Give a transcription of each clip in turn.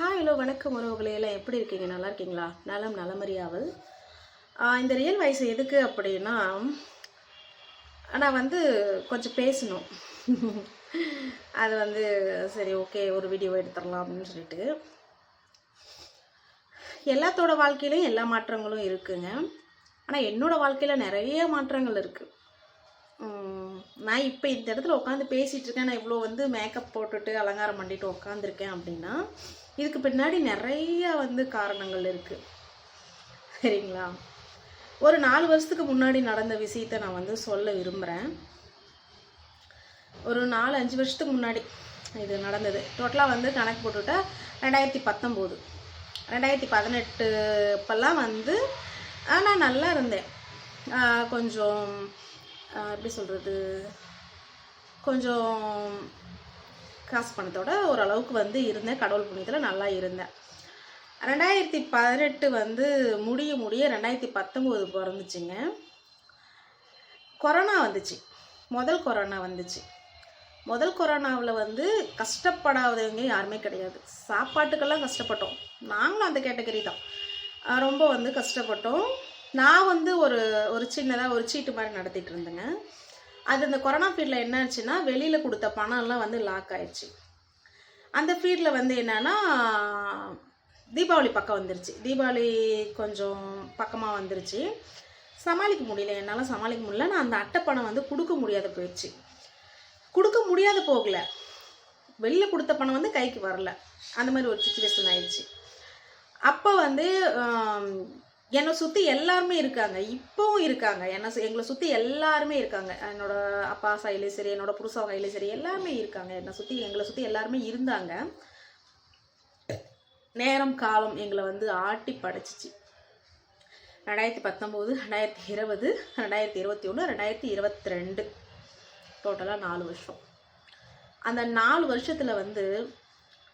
Hello வணக்கம் உறவுகளே, எல்லாம் எப்படி இருக்கீங்க? நல்லா இருக்கீங்களா? நலம் நலமறியாவல். இந்த ரியல் வாய்ஸ் எதுக்கு அப்படின்னா, நான் கொஞ்சம் பேசணும். அது சரி, ஓகே, ஒரு வீடியோ எடுத்துடலாம் அப்படின்னு சொல்லிட்டு. எல்லாத்தோட வாழ்க்கையிலையும் எல்லா மாற்றங்களும் இருக்குங்க. ஆனால் என்னோட வாழ்க்கையில் நிறைய மாற்றங்கள் இருக்குது. நான் இப்போ இந்த இடத்துல உட்காந்து பேசிகிட்டு இருக்கேன். நான் இவ்வளோ மேக்கப் போட்டுட்டு அலங்காரம் பண்ணிட்டு உட்காந்துருக்கேன் அப்படின்னா, இதுக்கு பின்னாடி நிறைய காரணங்கள் இருக்குது. சரிங்களா? ஒரு 4 வருஷத்துக்கு முன்னாடி நடந்த விஷயத்தை நான் சொல்ல விரும்புகிறேன். ஒரு 4-5 வருஷத்துக்கு முன்னாடி இது நடந்தது. டோட்டலாக கணக்கு போட்டுவிட்டா 2019 2018 இப்போல்லாம் நான் நல்லா இருந்தேன். கொஞ்சம் எப்படி சொல்கிறது, கொஞ்சம் காசு பணத்தோட ஓரளவுக்கு இருந்தேன். கடவுள் புண்ணியத்தில் நல்லா இருந்தேன். 2018 முடிய 2019 பிறந்துச்சுங்க. கொரோனா வந்துச்சு. முதல் கொரோனா வந்துச்சு. முதல் கொரோனாவில் கஷ்டப்படாதவங்க யாருமே கிடையாது. சாப்பாட்டுக்கெல்லாம் கஷ்டப்பட்டோம். நாங்களும் அந்த கேட்டகரி தான். ரொம்ப கஷ்டப்பட்டோம். நான் ஒரு சின்னதாக ஒரு சீட்டு மாதிரி நடத்திட்டு இருந்தேங்க. அது இந்த கொரோனா பீரியடில் என்ன ஆச்சுன்னா, வெளியில் கொடுத்த பணம்லாம் லாக் ஆயிடுச்சு. அந்த பீரியடில் என்னன்னா, தீபாவளி பக்கம் வந்துருச்சு. தீபாவளி கொஞ்சம் பக்கமாக வந்துருச்சு. சமாளிக்க முடியல, என்னால் சமாளிக்க முடியல. நான் அந்த அட்டை பணம் கொடுக்க முடியாத போயிடுச்சு. கொடுக்க முடியாத போகல, வெளியில் கொடுத்த பணம் கைக்கு வரல. அந்த மாதிரி ஒரு சுச்சுவேஷன் ஆயிடுச்சு. அப்போ என்னை சுற்றி எல்லாருமே இருக்காங்க, இப்போவும் இருக்காங்க. எங்களை சுற்றி எல்லாருமே இருக்காங்க. என்னோட அப்பா சைட்லேயும் சரி, என்னோட புருஷா கையிலையும் சரி, எல்லாருமே இருக்காங்க. எங்களை சுற்றி எல்லாருமே இருந்தாங்க. நேரம் காலம் எங்களை ஆட்டி படைச்சிச்சு. 2019 2020 2021 2022 டோட்டலாக 4 வருஷம். அந்த 4 வருஷத்தில்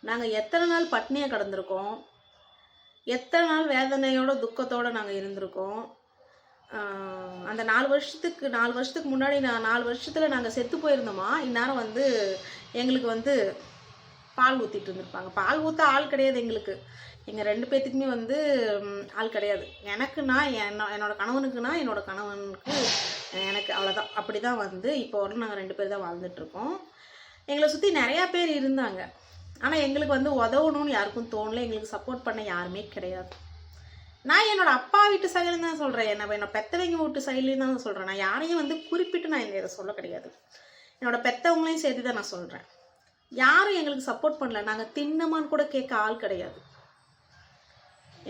நாங்கள் எத்தனை நாள் பட்னியாக கிடந்திருக்கோம், எத்தனை நாள் வேதனையோட துக்கத்தோடு நாங்கள் இருந்திருக்கோம். அந்த 4 வருஷத்துக்கு முன்னாடி 4 வருஷத்தில் நாங்கள் செத்து போயிருந்தோமா, இந்நேரம் எங்களுக்கு பால் ஊற்றிட்டு இருந்திருப்பாங்க. பால் ஊற்ற ஆள் கிடையாது எங்களுக்கு. எங்கள் 2 பேர்த்துக்குமே ஆள் கிடையாது. எனக்குன்னா என்னோட கணவனுக்குன்னா என்னோட கணவனுக்கு எனக்கு, அவ்வளோதான். அப்படி தான் இப்போ வரலும் நாங்கள் 2 பேர் தான் வாழ்ந்துட்டுருக்கோம். எங்களை சுற்றி நிறையா பேர் இருந்தாங்க. ஆனால் எங்களுக்கு உதவணும்னு யாருக்கும் தோணலை. எங்களுக்கு சப்போர்ட் பண்ண யாருமே கிடையாது. நான் என்னோட அப்பா வீட்டு சைடுன்னு தான் சொல்கிறேன். என்னோட பெத்தவங்க வீட்டு சைட்லேயும் தான் சொல்கிறேன். நான் யாரையும் குறிப்பிட்டு நான் இதை சொல்ல கிடையாது. என்னோட பெத்தவங்களையும் சேர்த்து தான் நான் சொல்கிறேன். யாரும் எங்களுக்கு சப்போர்ட் பண்ணல. நாங்கள் தின்னமான்னு கூட கேட்க ஆள் கிடையாது.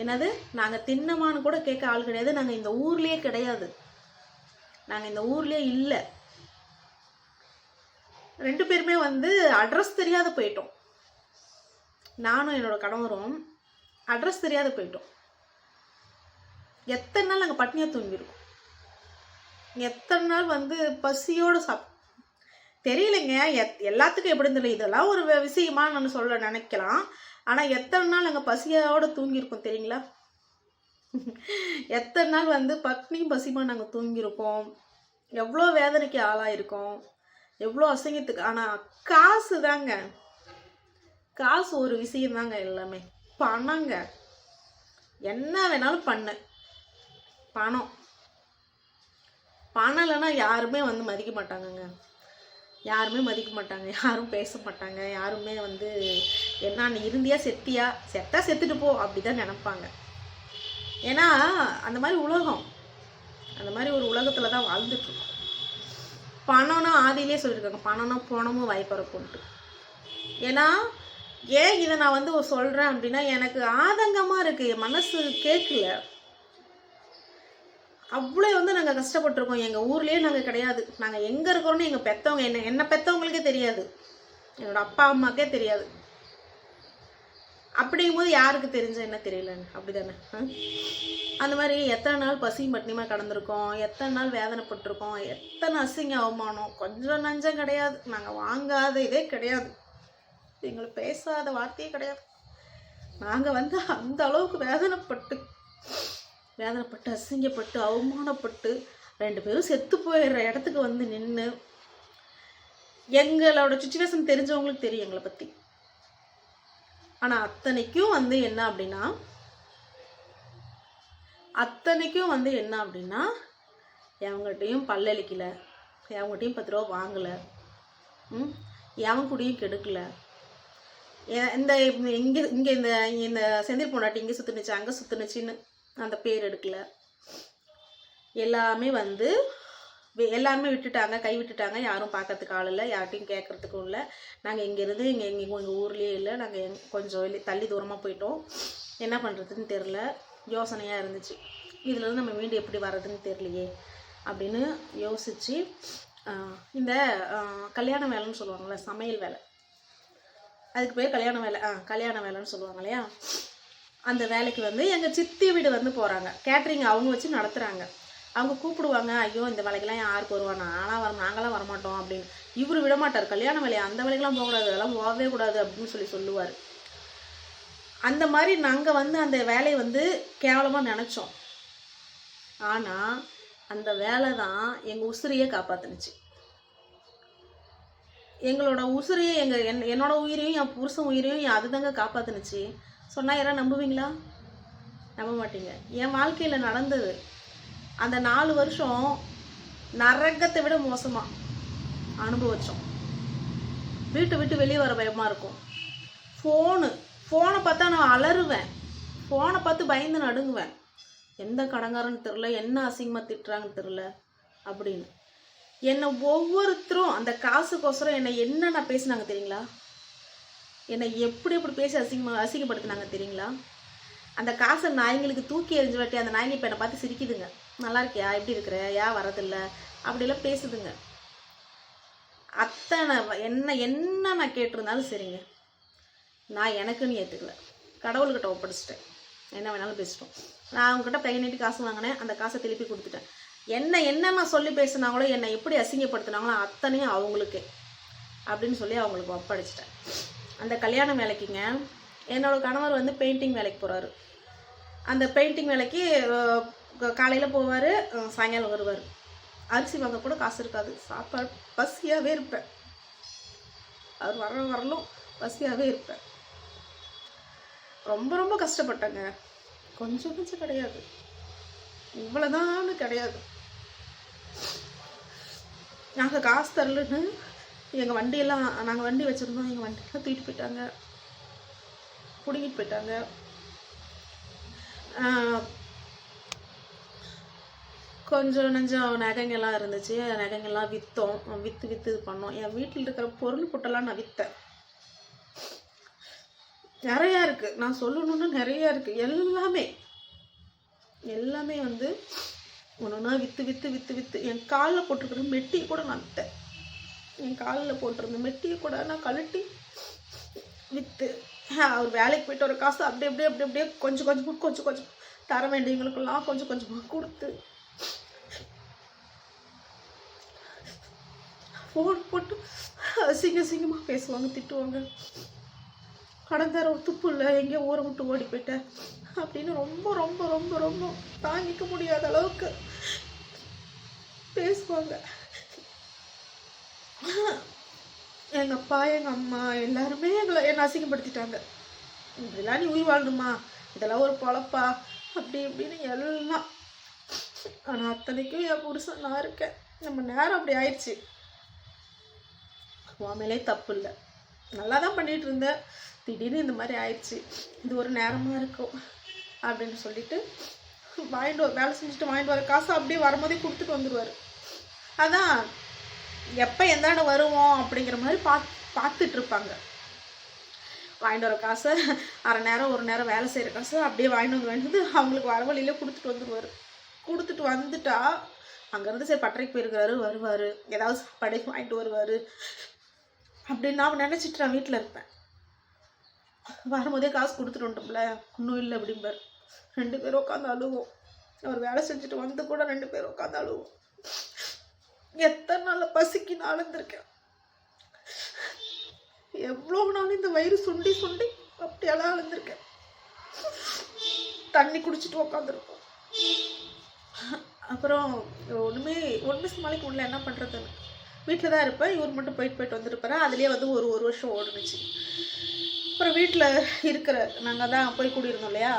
என்னது, நாங்கள் தின்னமான்னு கூட கேட்க ஆள் கிடையாது. நாங்கள் இந்த ஊர்லேயே கிடையாது. நாங்கள் இந்த ஊர்லேயே இல்லை. 2 பேருமே அட்ரஸ் தெரியாத போயிட்டோம். நானும் என்னோட கணவரும் அட்ரஸ் தெரியாத போயிட்டோம். எத்தனை நாள் நாங்கள் பட்னியாக தூங்கியிருக்கோம். எத்தனை நாள் பசியோடு தெரியலைங்க. எல்லாத்துக்கும் எப்படின்னு தெரியல. இதெல்லாம் ஒரு விஷயமா நான் சொல்ல நினைக்கலாம். ஆனால் எத்தனை நாள் நாங்கள் பசியோடு தூங்கியிருக்கோம் தெரியுங்களா? எத்தனை நாள் பட்னியும் பசியுமா நாங்கள் தூங்கியிருக்கோம். எவ்வளோ வேதனைக்கு ஆளாயிருக்கோம், எவ்வளோ அசிங்கத்துக்கு. ஆனால் காசு தாங்க, காசு ஒரு விஷயம் தாங்க. எல்லாமே பணங்க. என்ன வேணாலும் பண்ணு. பணம் இல்லைன்னா யாருமே மதிக்க மாட்டாங்கங்க. யாருமே மதிக்க மாட்டாங்க, யாரும் பேச மாட்டாங்க. யாருமே என்ன, நீ இருந்தியா செத்தியா, செத்தா செத்துட்டு போ, அப்படிதான் நினைப்பாங்க. ஏன்னா அந்த மாதிரி உலகம், அந்த மாதிரி ஒரு உலகத்தில் தான் வாழ்ந்துட்டுருக்கோம். பணம்னா ஆதியிலே சொல்லியிருக்காங்க, பணம்னா போனமும் வாய்ப்பறப்போன்ட்டு. ஏன்னா ஏன் இதை நான் சொல்கிறேன் அப்படின்னா, எனக்கு ஆதங்கமாக இருக்குது. என் மனசு கேட்கல. அவ்வளோ நாங்கள் கஷ்டப்பட்டுருக்கோம். எங்கள் ஊர்லேயே நாங்கள் கிடையாது. நாங்கள் எங்கே இருக்கிறோன்னு எங்கள் பெற்றவங்க, என்ன பெற்றவங்களுக்கே தெரியாது. என்னோட அப்பா அம்மாக்கே தெரியாது. அப்படிங்கும்போது யாருக்கு தெரிஞ்ச என்ன தெரியலன்னு, அப்படி தானே? அந்த மாதிரி எத்தனை நாள் பசியும் பட்டினியுமா கடந்திருக்கோம், எத்தனை நாள் வேதனைப்பட்டிருக்கோம், எத்தனை அசிங்க அவமானம். கொஞ்சம் நஞ்சம் கிடையாது. நாங்கள் வாங்காத இதே கிடையாது. எங்களை பேசாத வார்த்தையே கிடையாது. நாங்கள் அந்த அளவுக்கு வேதனைப்பட்டு அசிங்கப்பட்டு அவமானப்பட்டு 2 பேரும் செத்து போயிடுற இடத்துக்கு நின்று எங்களோட சிச்சுவேஷன் தெரிஞ்சவங்களுக்கு தெரியும் எங்களை பற்றி. ஆனால் அத்தனைக்கும் வந்து என்ன அப்படின்னா எவங்ககிட்டையும் பல்லளிக்கலை, எவங்ககிட்டையும் 10 ரூபா வாங்கலை, எவன் கூடயும் கெடுக்கலை. இந்த இங்கே இந்த செந்தில் பொண்டாட்டி இங்கே சுற்றுனுச்சு அங்கே சுற்றுனுச்சின்னு அந்த பேர் எடுக்கலை. எல்லாமே வந்து எல்லாருமே விட்டுட்டாங்க, கை விட்டுட்டாங்க. யாரும் பார்க்கறதுக்கு ஆள் இல்லை, யார்கிட்டையும் கேட்குறதுக்கும் இல்லை. நாங்கள் இங்கேருந்து எங்கள் ஊர்லேயே இல்லை, நாங்கள் கொஞ்சம் தள்ளி தூரமாக போயிட்டோம். என்ன பண்ணுறதுன்னு தெரில, யோசனையாக இருந்துச்சு. இதுலேருந்து நம்ம மீண்டும் எப்படி வர்றதுன்னு தெரியலையே அப்படின்னு யோசித்து இந்த கல்யாண வேலைன்னு சொல்லுவாங்கள்ல, சமையல் வேலை, அதுக்கு பேர் கல்யாண வேலைன்னு சொல்லுவாங்க இல்லையா, அந்த வேலைக்கு வந்து எங்கள் சித்தி வீடு வந்து போகிறாங்க. கேட்ரிங் அவங்க வச்சு நடத்துகிறாங்க. அவங்க கூப்பிடுவாங்க, ஐயோ இந்த வேலைக்கெல்லாம் யாருக்கு வருவானா, நாங்களாம் வரமாட்டோம் அப்படின்னு. இவர் விடமாட்டார், கல்யாண வேலையை அந்த வேலைக்கெல்லாம் போகக்கூடாது, அதெல்லாம் போகவே கூடாது அப்படின்னு சொல்லுவார். அந்த மாதிரி நாங்கள் வந்து அந்த வேலையை வந்து கேவலமாக நினச்சோம். ஆனால் அந்த வேலை தான் எங்கள் உசிரியை காப்பாற்றுனுச்சு. எங்களோட உசிரியை என்னோட உயிரையும் என் புருஷன் உயிரையும் அதுதாங்க காப்பாற்றுனுச்சு. சொன்னால் யாராவது நம்புவீங்களா? நம்ப மாட்டீங்க. என் வாழ்க்கையில் நடந்தது அந்த 4 வருஷம் நரகத்தை விட மோசமாக அனுபவிச்சோம். வீட்டை விட்டு வெளியே வர பயமாக இருக்கும். ஃபோனை பார்த்தா நான் அலறுவேன், ஃபோனை பார்த்து பயந்து நடுங்குவேன். எந்த கடங்காரன்னு தெரில, என்ன அசிங்கமாக திட்டுறாங்கன்னு தெரில அப்படின்னு. என்னை ஒவ்வொருத்தரும் அந்த காசுக்கோசரம் என்னை என்னென்ன பேசினாங்க தெரியுங்களா? என்னை எப்படி பேசி அசிங்கப்படுத்தினாங்க தெரியுங்களா? அந்த காசை நாய்ங்களுக்கு தூக்கி எறிஞ்சு வாட்டி அந்த நாய்ங்க இப்போ என்னை பார்த்து சிரிக்குதுங்க. நல்லா இருக்கியா, எப்படி இருக்கிற, ஏன் வரதில்லை அப்படிலாம் பேசுதுங்க. அத்தனை என்ன நான் கேட்டிருந்தாலும் சரிங்க, நான் எனக்குன்னு ஏற்றுக்கல, கடவுள்கிட்ட ஒப்படைச்சிட்டேன். என்ன வேணாலும் பேசிட்டோம். நான் அவங்ககிட்ட ப்ரெக்னென்ட் காசு வாங்கினேன், அந்த காசை திருப்பி கொடுத்துட்டேன். என்னென்ன சொல்லி பேசுனாங்களோ, என்னை எப்படி அசிங்கப்படுத்தினாங்களோ அத்தனையும் அவங்களுக்கே அப்படின்னு சொல்லி அவங்களுக்கு ஒப்படைச்சிட்டேன். அந்த கல்யாண வேலைக்குங்க என்னோடய கணவர் வந்து பெயிண்டிங் வேலைக்கு போகிறாரு. அந்த பெயிண்டிங் வேலைக்கு காலையில் போவார், சாயங்காலம் வருவார். அரிசி வாங்க கூட காசு இருக்காது, சாப்பாடு பசியாகவே இருப்பேன். அவர் வரலும் பசியாகவே இருப்பேன். ரொம்ப ரொம்ப கஷ்டப்பட்டேங்க. கொஞ்சம் கிடையாது, இவ்வளோதான்னு கிடையாது. நாங்கள் காசு தரலன்னு எங்கள் வண்டியெல்லாம், நாங்கள் வண்டி வச்சுருந்தோம், எங்கள் வண்டியெல்லாம் தூக்கிட்டு போயிட்டாங்க, பிடிங்கிட்டு போயிட்டாங்க. கொஞ்சம் நெஞ்சம் நகைங்கெல்லாம் இருந்துச்சு, நகைங்கெல்லாம் விற்று இது பண்ணோம். என் வீட்டில் இருக்கிற பொருள் புட்டெல்லாம் நான் விற்றேன். நிறையா இருக்குது, நான் சொல்லணுன்னு நிறையா இருக்குது. எல்லாமே வந்து ஒன்றுனா விற்று என் காலில் போட்டிருக்கிற மெட்டியை கூட நான் விற்றேன். என் காலில் போட்டிருந்த மெட்டியை கூட நான் கழட்டி விற்று, அவர் வேலைக்கு போயிட்டு ஒரு காசு அப்படியே கொஞ்சம் தர வேண்டியவங்களுக்கெல்லாம் கொஞ்சமாக கொடுத்து, ஃபோன் போட்டு அசிங்கமாக பேசுவாங்க, திட்டுவாங்க. கடந்தார ஒரு துப்பு இல்லை, எங்கேயோ ஊரை விட்டு ஓடி போயிட்டேன் அப்படின்னு ரொம்ப ரொம்ப ரொம்ப ரொம்ப தாங்கிக்க முடியாத அளவுக்கு பேசுவாங்க. எங்கள் அப்பா எங்கள் அம்மா எல்லாருமே என்னை அசிங்கப்படுத்திட்டாங்க. இப்படிலாம் நீ உயிர் வாழணுமா, இதெல்லாம் ஒரு பொழப்பா அப்படி இப்படின்னு எல்லாம். ஆனால் அத்தனைக்கும் என் புருஷன் நான் இருக்கேன். நம்ம நேரம் அப்படி ஆயிடுச்சு. உன் தப்பு இல்லை, நல்லா தான் பண்ணிகிட்டு இருந்தேன், திடீர்னு இந்த மாதிரி ஆயிடுச்சு, இது ஒரு நேரமாக இருக்கும் அப்படின்னு சொல்லிட்டு வேலை செஞ்சுட்டு வாங்கிட்டு வர காசை அப்படியே வரும்போதே கொடுத்துட்டு வந்துடுவார். அதான் எப்போ எந்தாண்ட வருவோம் அப்படிங்கிற மாதிரி பார்த்துட்டு இருப்பாங்க. வாங்கிட்டு வர காசை அரை நேரம் ஒரு நேரம் வேலை செய்கிற காசை அப்படியே வாங்கிட்டு வந்து அவங்களுக்கு வர வழியிலே கொடுத்துட்டு வந்துடுவார். கொடுத்துட்டு வந்துட்டா அங்கேருந்து சரி பட்டறைக்கு போயிருக்கிறாரு, வருவார், ஏதாவது சாப்பாடு வாங்கிட்டு வருவார் அப்படின்னு நான் நினச்சிட்டு நான் வீட்டில் இருப்பேன். வரும்போதே காசு கொடுத்துட்டு வந்துட்டோம்ல, ஒன்றும் இல்லை அப்படிம்பார். 2 பேரும் உட்காந்து அழுவோம். அவர் வேலை செஞ்சுட்டு வந்து கூட 2 பேரும் உட்காந்து அழுவோம். எத்தனை நாள் பசிக்கு நான் அழுந்திருக்கேன், எவ்வளோ நாள் இந்த வயிறு சுண்டி அப்படியெல்லாம் அழுந்திருக்கேன். தண்ணி குடிச்சிட்டு உட்காந்துருக்கோம். அப்புறம் ஒன்றுமே சமாளிக்க முடியல, என்ன பண்ணுறதுன்னு வீட்டில் தான் இருப்பேன். இவர் மட்டும் போயிட்டு வந்துருப்பாரு. அதுலேயே வந்து ஒரு வருஷம் ஓடுனுச்சு. அப்புறம் வீட்டில் இருக்கிற நாங்கள் தான் போய் கூடியிருந்தோம் இல்லையா,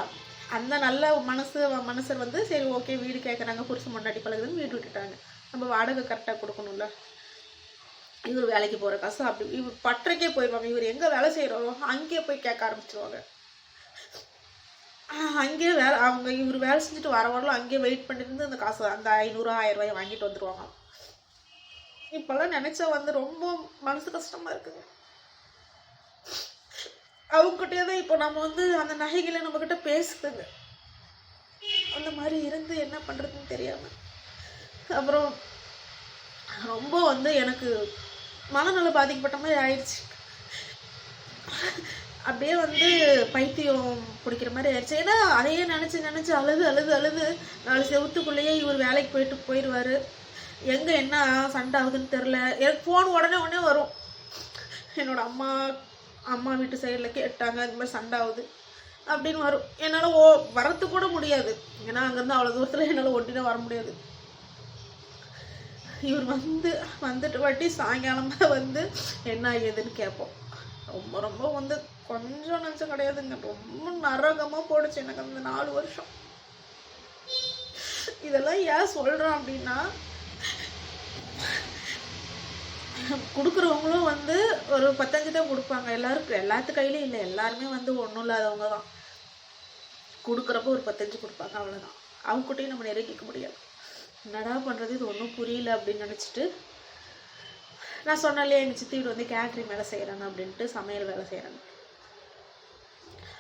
அந்த நல்ல மனுஷர் வந்து சரி ஓகே வீடு கேட்குறாங்க, புருஷன் முன்னாடி பழகுதுன்னு வீடு விட்டுட்டாங்க. நம்ம வாடகை கரெக்டாக கொடுக்கணும்ல. இவர் வேலைக்கு போகிற காசு அப்படி இவர் பட்டறைக்கே போயிடுவாங்க. இவர் எங்கே வேலை செய்கிறாரோ அங்கேயே போய் கேட்க ஆரம்பிச்சிருவாங்க. அங்கேயே இவர் வேலை செஞ்சுட்டு வரலாம் அங்கேயே வெயிட் பண்ணிருந்து அந்த காசு அந்த 500 1000 வாங்கிட்டு வந்துடுவாங்க. இப்போல்லாம் நினச்சா வந்து ரொம்ப மனசு கஷ்டமாக இருக்குங்க. அவங்ககிட்டயே தான் இப்போ நம்ம வந்து அந்த நகைகளை நம்மக்கிட்ட பேசுதுங்க. அந்த மாதிரி இருந்து என்ன பண்ணுறதுன்னு தெரியாமல் அப்புறம் ரொம்ப வந்து எனக்கு மனநல பாதிக்கப்பட்ட மாதிரி ஆயிடுச்சு. அப்படியே வந்து பைத்தியம் பிடிக்கிற மாதிரி ஆயிடுச்சு. ஏன்னா அதையே நினச்சி அழுது 4 செவத்துக்குள்ளேயே இவர் வேலைக்கு போயிடுவார். எங்கே என்ன சண்டை ஆகுதுன்னு தெரில. எனக்கு ஃபோன் உடனே வரும். என்னோட அம்மா வீட்டு சைடில் கேட்டாங்க, இந்த மாதிரி சண்டை ஆகுது அப்படின்னு வரும். என்னால் வரத்துக்கு கூட முடியாது. ஏன்னா அங்கேருந்து அவ்வளோ தூரத்தில் என்னால் ஒட்டினா வர முடியாது. இவர் வந்துட்டு வாட்டி சாயங்காலமாக வந்து என்ன ஏதுன்னு கேட்போம். ரொம்ப வந்து கொஞ்சம் நஞ்சம் கிடையாதுங்க. ரொம்ப நரகமாக போடுச்சு எனக்கு அந்த 4 வருஷம். இதெல்லாம் ஏன் சொல்கிறோம் அப்படின்னா, கொடுக்குறவங்களும் வந்து ஒரு 15 தான் கொடுப்பாங்க. எல்லாத்து கையிலும் இல்லை. எல்லாருமே வந்து ஒன்றும் இல்லாதவங்க தான். கொடுக்குறப்ப ஒரு 15 கொடுப்பாங்க, அவ்வளோதான். அவங்ககிட்டையும் நம்ம நெருங்கிக்க முடியாது. என்னடா பண்ணுறது, இது ஒன்றும் புரியல அப்படின்னு நினச்சிட்டு நான் சொன்னாலே எங்கள் சித்தி வீடு வந்து கேட்ரிங் வேலை செய்கிறாங்க அப்படின்ட்டு, சமையல் வேலை செய்கிறாங்க.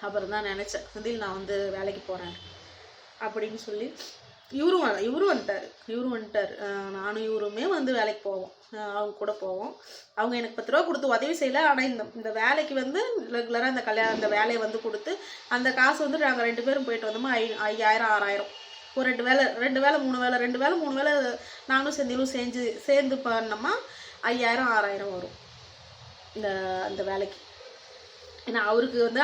அப்புறம் தான் நினச்சேன், செந்தில் நான் வந்து வேலைக்கு போகிறேன் அப்படின்னு சொல்லி இவரும் வந்துட்டார். நானும் இவருமே வந்து வேலைக்கு போவோம். அவங்க கூட போவோம். அவங்க எனக்கு 10 ரூபா கொடுத்து உதவி செய்யலை. ஆனால் இந்த வேலைக்கு வந்து ரெகுலராக இந்த வேலையை வந்து கொடுத்து அந்த காசு வந்து நாங்கள் 2 பேரும் போயிட்டு வந்தோமா 5000 6000 ஒரு 2 வேலை 3 வேலை நானும் செந்திலும் சேர்ந்து பண்ணோமா 5000 6000 வரும் அந்த வேலைக்கு. ஏன்னா அவருக்கு வந்து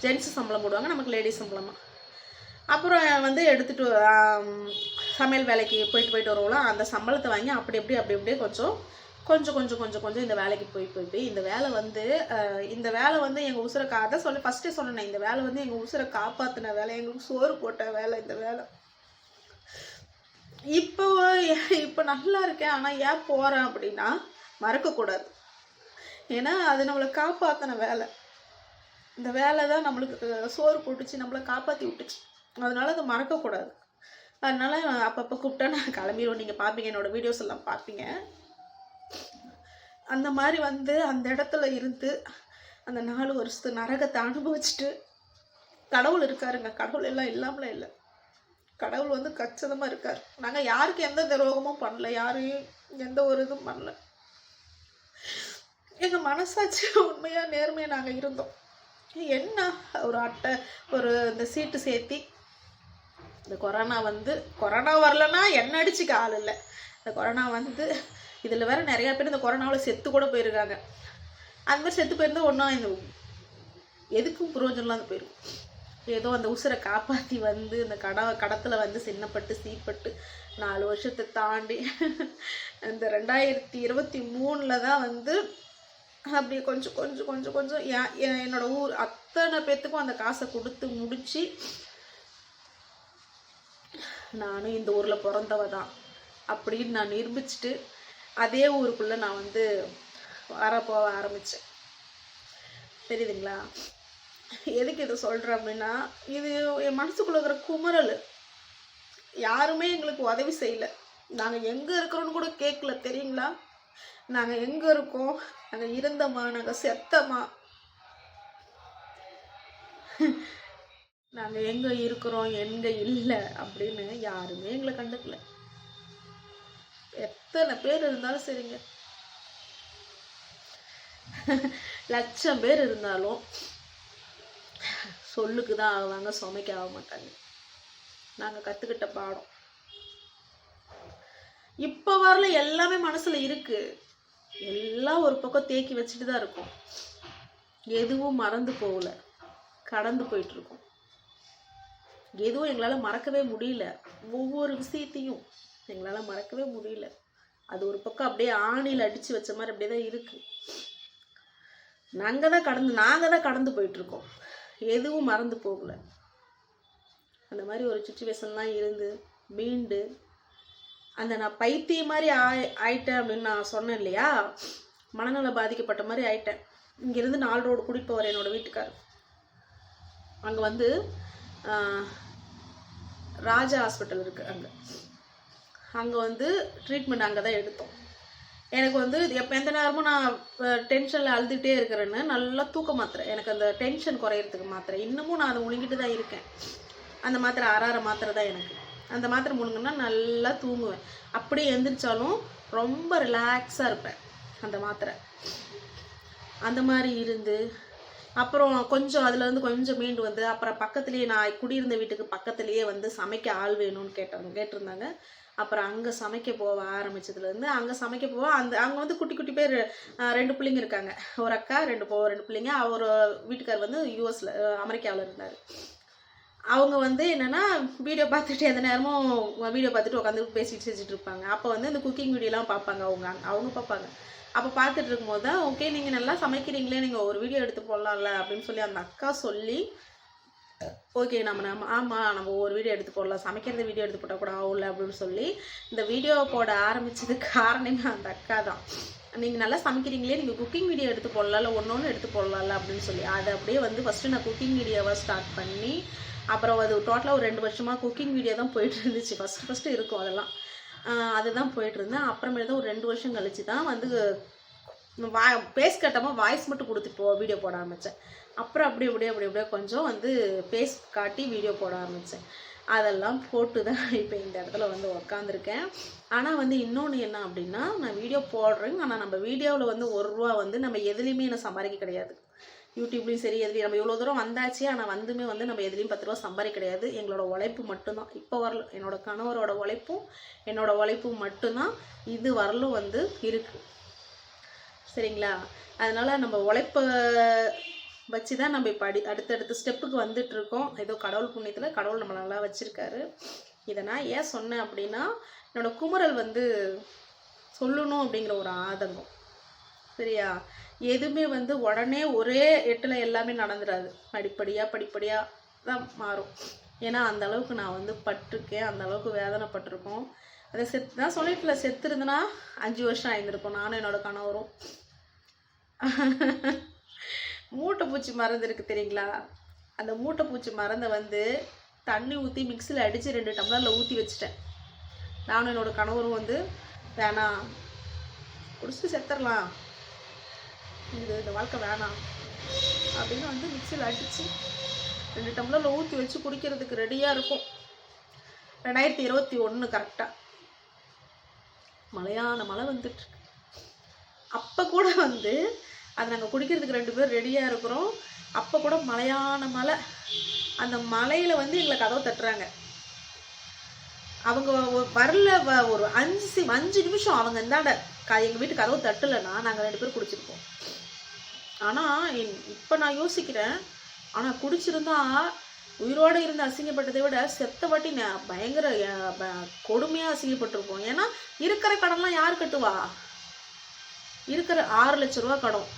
ஜென்ட்ஸ் சம்பளம் போடுவாங்க, நமக்கு லேடிஸ் சம்பளமா. அப்புறம் வந்து எடுத்துகிட்டு சமையல் வேலைக்கு போயிட்டு வருவோம்லாம், அந்த சம்பளத்தை வாங்கி அப்படி அப்படியே கொஞ்சம் இந்த வேலைக்கு போய் இந்த வேலை வந்து எங்கள் உசுரை அதை ஃபஸ்ட்டே சொன்னேன். இந்த வேலை வந்து எங்கள் உசுரை காப்பாற்றின வேலை, எங்களுக்கு சோறு போட்ட வேலை இந்த வேலை. இப்போ நல்லா இருக்கேன். ஆனால் ஏன் போகிறேன் அப்படின்னா, மறக்கக்கூடாது. ஏன்னா அது நம்மளை காப்பாற்றின வேலை. இந்த வேலை தான் நம்மளுக்கு சோறு போட்டுச்சு, நம்மளை காப்பாற்றி விட்டுச்சு. அதனால அதை மறக்கக்கூடாது. அதனால அப்பப்போ கூப்பிட்டா நான் கிளம்பிடுவேன். நீங்கள் பார்ப்பீங்க, என்னோடய வீடியோஸ் எல்லாம் பார்ப்பீங்க. அந்த மாதிரி வந்து அந்த இடத்துல இருந்து அந்த 4 வருஷத்து நரகத்தை அனுபவிச்சுட்டு, கடவுள் இருக்காருங்க. கடவுள் எல்லாம் இல்லாமலாம் இல்லை. கடவுள் வந்து கச்சிதமாக இருக்கார். நாங்கள் யாருக்கு எந்த துரோகமும் பண்ணல, யாரையும் எந்த ஒரு இதுவும் பண்ணல. எங்கள் மனசாட்சி உண்மையாக நேர்மையாக நாங்கள் இருந்தோம். என்ன ஒரு இந்த சீட்டு சேர்த்தி இந்த கொரோனா வரலன்னா என்ன அடிச்சுக்க ஆள் இல்லை. இந்த கொரோனா வந்து இதில் வேற நிறையா பேர் இந்த கொரோனாவில் செத்து கூட போயிருக்காங்க. அந்த மாதிரி செத்து போயிருந்தா ஒன்றும் இந்த எதுக்கும் புரோஜனம்லாம் போயிருக்கும். ஏதோ அந்த உசுரை காப்பாற்றி வந்து இந்த கடத்தில் வந்து சின்னப்பட்டு சீப்பட்டு 4 வருஷத்தை தாண்டி இந்த 2023 தான் வந்து அப்படியே கொஞ்சம் என்னோட ஊர் அத்தனை பேர்த்துக்கும் அந்த காசை கொடுத்து முடிச்சு, நானும் இந்த ஊரில் பிறந்தவ தான் அப்படின்னு நான் நிரூபிச்சுட்டு அதே ஊருக்குள்ளே நான் வந்து போக ஆரம்பித்தேன். தெரியுதுங்களா? எதுக்கு இதை சொல்கிறேன் அப்படின்னா, இது என் மனசுக்குள்ள இருக்கிற குமரல். யாருமே எங்களுக்கு உதவி செய்யலை. நாங்கள் எங்கே இருக்கிறோன்னு கூட கேட்கல. தெரியுங்களா? நாங்கள் எங்கே இருக்கோம், நாங்கள் இருந்தோமா, நாங்கள் செத்தமா, நாங்கள் எங்கே இருக்கிறோம் எங்கே இல்லை அப்படின்னு யாருமே எங்களை கண்டுக்கல. எத்தனை பேர் இருந்தாலும் சரிங்க, 1,00,000 பேர் இருந்தாலும் சொல்லுக்கு தான் ஆவாங்க, சுமைக்கு ஆக மாட்டாங்க. நாங்கள் கற்றுக்கிட்ட பாடம் இப்போ வரல. எல்லாமே மனசில் இருக்குது. எல்லாம் ஒரு பக்கம் தேக்கி வச்சுட்டு தான் இருக்கும். எதுவும் மறந்து போகல, கடந்து போயிட்டுருக்கோம். எதுவும் எங்களால் மறக்கவே முடியல. ஒவ்வொரு விஷயத்தையும் எங்களால் மறக்கவே முடியல. அது ஒரு பக்கம் அப்படியே ஆணியில் அடித்து வச்ச மாதிரி அப்படியே தான் இருக்குது. நாங்கள் தான் கடந்து போயிட்டுருக்கோம். எதுவும் மறந்து போகல. அந்த மாதிரி ஒரு சுச்சுவேஷன்லாம் இருந்து மீண்டு அந்த நான் பைத்தியம் மாதிரி ஆயிட்டேன் அப்படின்னு நான் சொன்னேன் இல்லையா, மனநல பாதிக்கப்பட்ட மாதிரி ஆயிட்டேன். இங்கேருந்து 4 ரோடு கூட்டிகிட்டு போவார் என்னோடய வீட்டுக்கார். அங்கே வந்து ராஜா ஹாஸ்பிட்டல் இருக்குது, அங்கே வந்து ட்ரீட்மெண்ட் அங்கே தான் எடுத்தோம். எனக்கு வந்து எப்போ எந்த நேரமும் நான் டென்ஷனில் அழுதுகிட்டே இருக்கிறேன்னு நல்லா தூக்க மாத்திரை, எனக்கு அந்த டென்ஷன் குறையிறதுக்கு மாத்திரை, இன்னமும் நான் அதை முழுங்கிட்டு தான் இருக்கேன். அந்த மாத்திரை 6 மாத்திரை தான் எனக்கு. அந்த மாத்திரை முழுங்குன்னா நல்லா தூங்குவேன். அப்படியே எந்திரிச்சாலும் ரொம்ப ரிலாக்ஸாக இருப்பேன் அந்த மாத்திரை. அந்த மாதிரி இருந்து அப்புறம் கொஞ்சம் அதுலேருந்து கொஞ்சம் மீண்டு வந்து அப்புறம் பக்கத்துலேயே நான் குடியிருந்த வீட்டுக்கு பக்கத்துலேயே வந்து சமைக்க ஆள் வேணும்னு கேட்டிருந்தாங்க. அப்புறம் அங்கே சமைக்க போக ஆரம்பித்ததுலேருந்து அங்கே சமைக்க போக அங்கே வந்து குட்டி குட்டி பேர் 2 பிள்ளைங்க இருக்காங்க. ஒரு அக்கா 2 பிள்ளைங்க. அவர் வீட்டுக்கார் வந்து யூஎஸில் அமெரிக்காவில் இருந்தார். அவங்க வந்து என்னென்னா வீடியோ பார்த்துட்டு எந்த நேரமும் வீடியோ பார்த்துட்டு உட்காந்து பேசிட்டு செஞ்சுட்டு இருப்பாங்க. அப்போ வந்து இந்த குக்கிங் வீடியோலாம் பார்ப்பாங்க, அவங்க பார்ப்பாங்க. அப்போ பார்த்துட்டு இருக்கும்போது தான் ஓகே நீங்கள் நல்லா சமைக்கிறீங்களே, நீங்கள் ஒரு வீடியோ எடுத்து போடலாம்ல அப்படின்னு சொல்லி அந்த அக்கா சொல்லி ஓகே ஆமாம் நம்ம ஒரு வீடியோ எடுத்து போடலாம், சமைக்கிறத வீடியோ எடுத்து போட்டால் கூட ஆகல அப்படின்னு சொல்லி இந்த வீடியோ போட ஆரம்பித்ததுக்கு காரணமே அந்த அக்கா தான். நீங்கள் நல்லா சமைக்கிறீங்களே, நீங்கள் குக்கிங் வீடியோ எடுத்து போடலாம்ல, ஒன்று எடுத்து போடலாம்ல அப்படின்னு சொல்லி அதை அப்படியே வந்து ஃபஸ்ட்டு நான் குக்கிங் வீடியோவை ஸ்டார்ட் பண்ணி அப்புறம் அது டோட்டலாக ஒரு 2 வருஷமாக குக்கிங் வீடியோ தான் போயிட்டு இருந்துச்சு. ஃபஸ்ட்டு இருக்கும் அதெல்லாம், அதுதான் போயிட்டு இருந்தேன். அப்புறமேல தான் ஒரு 2 வருஷம் கழிச்சு தான் வந்து பேஸ் கட்டாமல் வாய்ஸ் மட்டும் கொடுத்து வீடியோ போட ஆரம்பித்தேன். அப்புறம் அப்படியே கொஞ்சம் வந்து பேஸ் காட்டி வீடியோ போட ஆரம்பித்தேன். அதெல்லாம் போட்டு தான் இப்போ இந்த இடத்துல வந்து உக்காந்துருக்கேன். ஆனால் வந்து இன்னொன்று என்ன அப்படின்னா, நான் வீடியோ போடுறேங்க, ஆனால் நம்ம வீடியோவில் வந்து ₹1 வந்து நம்ம எதுலேயுமே என்ன சம்பாதிக்க கிடையாது. யூடியூப்லேயும் சரி எதுலேயும் நம்ம இவ்வளோ தூரம் வந்தாச்சு, ஆனால் வந்துமே வந்து நம்ம எதுலேயும் ₹10 சம்பாதிக்க கிடையாது. எங்களோட உழைப்பு மட்டும்தான் இப்போ வரல. என்னோடய கணவரோட உழைப்பும் என்னோட உழைப்பும் மட்டும்தான் இது வரலும் வந்து இருக்குது. சரிங்களா? அதனால் நம்ம உழைப்பை வச்சு தான் நம்ம இப்போ அடுத்தடுத்த ஸ்டெப்புக்கு வந்துட்டுருக்கோம். ஏதோ கடவுள் புண்ணியத்தில் கடவுள் நம்மளை நல்லா வச்சுருக்காரு. இதை நான் ஏன் சொன்னேன் அப்படின்னா, என்னோடய குமுறல் வந்து சொல்லணும் அப்படிங்கிற ஒரு ஆதங்கம். சரியா? எதுவுமே வந்து உடனே ஒரே எட்டில் எல்லாமே நடந்துடாது. படிப்படியாக தான் மாறும். ஏன்னா அந்த அளவுக்கு நான் வந்து பட்டிருக்கேன், அந்த அளவுக்கு வேதனைப்பட்டிருக்கோம். அதை நான் சொல்லிட்டுல செத்துருந்தேன்னா 5 வருஷம் ஆயிருந்திருக்கும் நானும் என்னோட கணவரும். மூட்டைப்பூச்சி மருந்து இருக்குது தெரியுங்களா? அந்த மூட்டைப்பூச்சி மருந்தை வந்து தண்ணி ஊற்றி மிக்சியில் அடித்து 2 டம்ளரில் ஊற்றி வச்சுட்டேன். நானும் என்னோட கணவரும் வந்து வேணாம், குடிச்சிட்டு செத்துடலாம், இந்த வாழ்க்கை வேணாம் அப்படின்னு வந்து மிக்சியில் அடித்து 2 டம்ளரில் ஊற்றி வச்சு குடிக்கிறதுக்கு ரெடியாக இருக்கும். 2021 கரெக்டாக மழையான மழை வந்துட்டு. அப்போ கூட வந்து அது நாங்கள் குடிக்கிறதுக்கு 2 பேர் ரெடியாக இருக்கிறோம். அப்போ கூட மழையான மழை. அந்த மழையில் வந்து எங்களை கதவை தட்டுறாங்க. அவங்க வரல, ஒரு 5 நிமிஷம் அவங்க இந்தாண்ட எங்கள் வீட்டு கதவை தட்டலைன்னா நாங்கள் 2 பேர் குடிச்சிருப்போம். ஆனால் இப்போ நான் யோசிக்கிறேன், ஆனால் குடிச்சிருந்தா உயிரோடு இருந்து அசிங்கப்பட்டதை விட செத்த வாட்டி பயங்கர கொடுமையாக அசிங்கப்பட்டிருப்போம். ஏன்னா இருக்கிற கடன்லாம் யார் கட்டுவா? இருக்கிற 6 லட்ச ரூபா கடன்.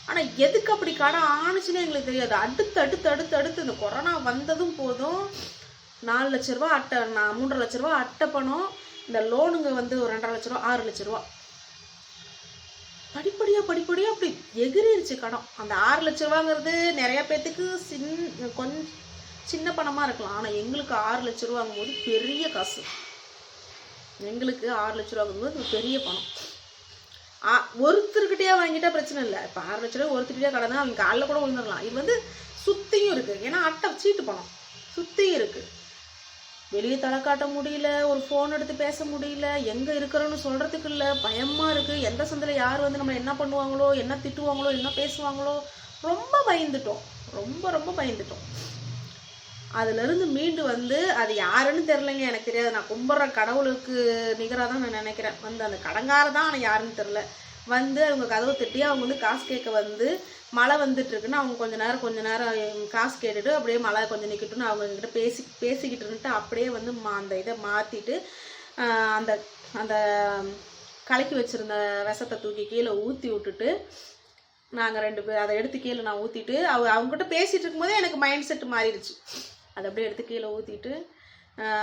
ஆனால் எதுக்கு அப்படி கடன் ஆணுச்சுன்னு எங்களுக்கு தெரியாது. அடுத்து இந்த கொரோனா வந்ததும் போதும் 4 லட்ச ரூபா அட்டை, 3.5 லட்ச ரூபா அட்டை பணம், இந்த லோனுங்க வந்து ஒரு 2.5 லட்ச ரூபா, 6 லட்ச ரூபா படிப்படியாக அப்படி எகிரிருச்சு கடன். அந்த 6 லட்ச ரூபாங்கிறது நிறையா பேர்த்துக்கு கொஞ்சம் சின்ன பணமாக இருக்கலாம். ஆனால் எங்களுக்கு 6 லட்ச ரூபாங்கும் போது பெரிய காசு. எங்களுக்கு 6 லட்ச ரூபாங்கும்போது பெரிய பணம். ஒருத்தருக்கிட்டே வாங்கிட்டா பிரச்சனை இல்லை. இப்போ 6 லட்ச ரூபா ஒருத்தருக்கிட்டே கடனா அவங்க காலில் கூட விழுந்துடலாம். இது வந்து சுத்தியும் இருக்குது. ஏன்னா அட்டை சீட்டு பணம் சுத்தியும் இருக்குது. வெளியே தலை காட்ட முடியல, ஒரு ஃபோன் எடுத்து பேச முடியல, எங்கே இருக்கிறோன்னு சொல்கிறதுக்கு இல்லை, பயமாக இருக்குது. எந்த சந்தில் யார் வந்து நம்ம என்ன பண்ணுவாங்களோ, என்ன திட்டுவாங்களோ, என்ன பேசுவாங்களோ, ரொம்ப பயந்துட்டோம். ரொம்ப பயந்துட்டோம். அதுலேருந்து மீண்டு வந்து அது யாருன்னு தெரிலங்க, எனக்கு தெரியாது. நான் கும்பிட்ற கடவுளுக்கு நிகராக தான் நான் நினைக்கிறேன். வந்து அந்த கடங்கார தான், ஆனால் யாருன்னு தெரில. வந்து அவங்க கதவை தட்டி அவங்க வந்து காசு கேட்க வந்து மழை வந்துட்டுருக்குன்னு அவங்க கொஞ்ச நேரம் காசு கேட்டுட்டு அப்படியே மழை கொஞ்சம் நிற்கட்டுன்னு அவங்கக்கிட்ட பேசிக்கிட்டு இருந்துட்டு அப்படியே வந்து அந்த இதை மாற்றிட்டு அந்த அந்த கலக்கி வச்சுருந்த விஷத்தை தூக்கி கீழே ஊற்றி விட்டுட்டு நாங்கள் 2 பேர் அதை எடுத்து கீழே நான் ஊற்றிட்டு அவங்ககிட்ட பேசிகிட்டு இருக்கும்போதே எனக்கு மைண்ட் செட் மாறிடுச்சு. அதை அப்படியே எடுத்து கீழே ஊற்றிட்டு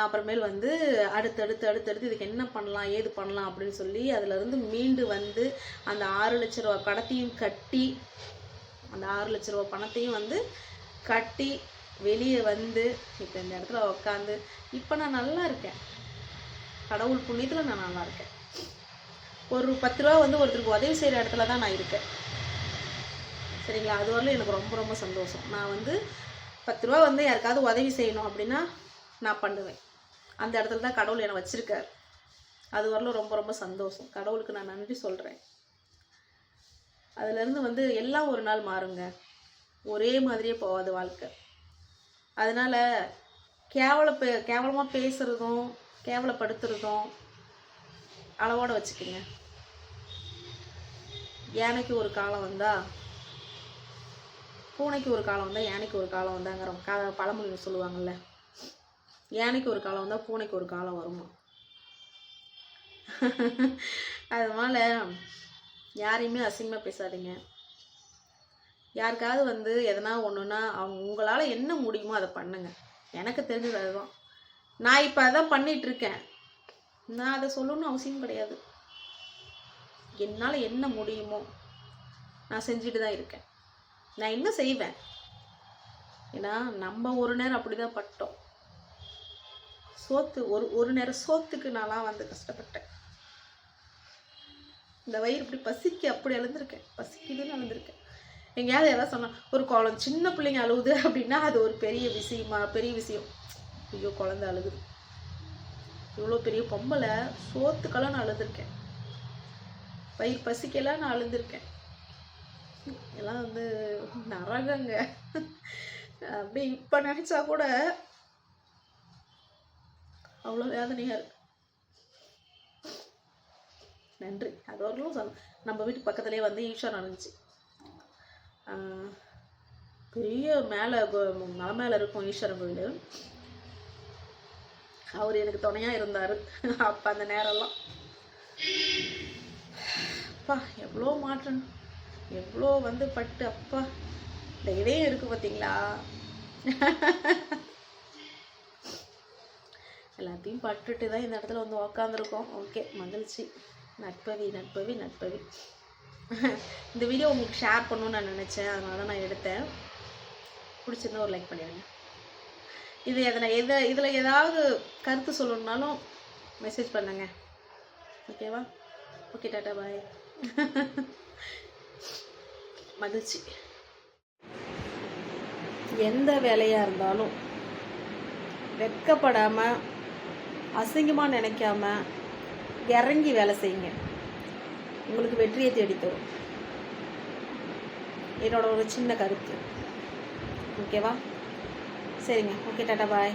அப்புறமேல் வந்து அடுத்தடுத்து இதுக்கு என்ன பண்ணலாம் ஏது பண்ணலாம் அப்படின்னு சொல்லி அதிலேருந்து மீண்டு வந்து அந்த 6 லட்ச ரூபா கடத்தையும் கட்டி அந்த 6 லட்ச ரூபா பணத்தையும் வந்து கட்டி வெளியே வந்து இப்போ இந்த இடத்துல உட்காந்து இப்போ நான் நல்லா இருக்கேன். கடவுள் புண்ணியத்தில் நான் நல்லா இருக்கேன். ஒரு 10 ரூபா வந்து ஒருத்தருக்கு உதவி செய்கிற இடத்துல தான் நான் இருக்கேன். சரிங்களா? அது வரலும் எனக்கு ரொம்ப ரொம்ப சந்தோஷம். நான் வந்து 10 ரூபா வந்து யாருக்காவது உதவி செய்யணும் அப்படின்னா நான் பண்ணுவேன். அந்த இடத்துல தான் கடவுள் என்னை வச்சுருக்கார். அது வரலும் ரொம்ப ரொம்ப சந்தோஷம். கடவுளுக்கு நான் நன்றி சொல்கிறேன். அதுலேருந்து வந்து எல்லாம் ஒரு நாள் மாறுங்க. ஒரே மாதிரியே போகாது வாழ்க்கை. அதனால் கேவலமாக பேசுகிறதும் கேவலப்படுத்துறதும் அளவோடு வச்சுக்கோங்க. யானைக்கு ஒரு காலம் வந்தால் பூனைக்கு ஒரு காலம் வந்தால் யானைக்கு ஒரு காலம் வந்தாங்கிற பழமொழி சொல்லுவாங்கள்ல. யானைக்கு ஒரு காலம் வந்தால் பூனைக்கு ஒரு காலம் வருமா? அதனால் யாரையுமே அசிங்கமாக பேசாதீங்க. யாருக்காவது வந்து எதனா ஒன்றுனா உங்களால் என்ன முடியுமோ அதை பண்ணுங்க. எனக்கு தெரிஞ்சது அதுதான். நான் இப்போ அதான் பண்ணிகிட்ருக்கேன். நான் அதை சொல்லணும்னு அவசியம் கிடையாது. என்னால் என்ன முடியுமோ நான் செஞ்சுட்டு தான் இருக்கேன். நான் என்ன செய்வேன்? ஏன்னா நம்ம ஒரு நேரம் அப்படி தான் பட்டோம். ஒரு நேரம் சோத்துக்கு நான்லாம் வந்து கஷ்டப்பட்டேன். இந்த வயிறு இப்படி பசிக்கு அப்படி அழுந்திருக்கேன். பசிக்குதுன்னு அழுந்திருக்கேன். எங்கேயாவது எதாவது சொன்னால் ஒரு குழந்தை சின்ன பிள்ளைங்க அழுகுது அப்படின்னா அது ஒரு பெரிய விஷயம். ஐயோ குழந்தை அழுகுது. இவ்வளோ பெரிய பொம்பளை சோத்துக்கெல்லாம் நான் அழுதுருக்கேன். வயிறு பசிக்கெல்லாம் நான் அழுந்திருக்கேன். எல்லாம் வந்து நரகங்க. அப்படியே இப்போ நினச்சா கூட அவ்வளோ வேதனையாக இருக்கு. நன்றி. அது வரலும் நம்ம வீட்டு பக்கத்துலேயே வந்து ஈஸ்வரன் இருந்துச்சு. பெரிய மலை மேலே இருக்கும் ஈஸ்வரன் கோயில். அவர் எனக்கு துணையாக இருந்தார் அப்போ அந்த நேரம்லாம். அப்பா எவ்வளோ மாற்றம், எவ்வளோ வந்து பட்டு அப்பா இந்த இடையே இருக்குது பார்த்தீங்களா? எல்லாத்தையும் பட்டுட்டு தான் இந்த இடத்துல வந்து உக்காந்துருக்கோம். ஓகே, மகிழ்ச்சி. நட்பவி. இந்த வீடியோ உங்களுக்கு ஷேர் பண்ணணும்னு நான் நினச்சேன். அதனால தான் நான் எடுத்தேன். பிடிச்சிருந்தா ஒரு லைக் பண்ணிடுங்க. இதில் ஏதாவது கருத்து சொல்லணுன்னாலும் மெசேஜ் பண்ணுங்க. ஓகேவா? ஓகே, டாட்டா, பாய். மகிழ்ச்சி. எந்த வேலையாக இருந்தாலும் வெட்கப்படாமல் அசிங்கமாக நினைக்காம இறங்கி வேலை செய்யுங்க. உங்களுக்கு வெற்றியை தேடித்தரும். என்னோட ஒரு சின்ன கருத்து. ஓகேவா? சரிங்க. ஓகே, டாட்டா, பாய்.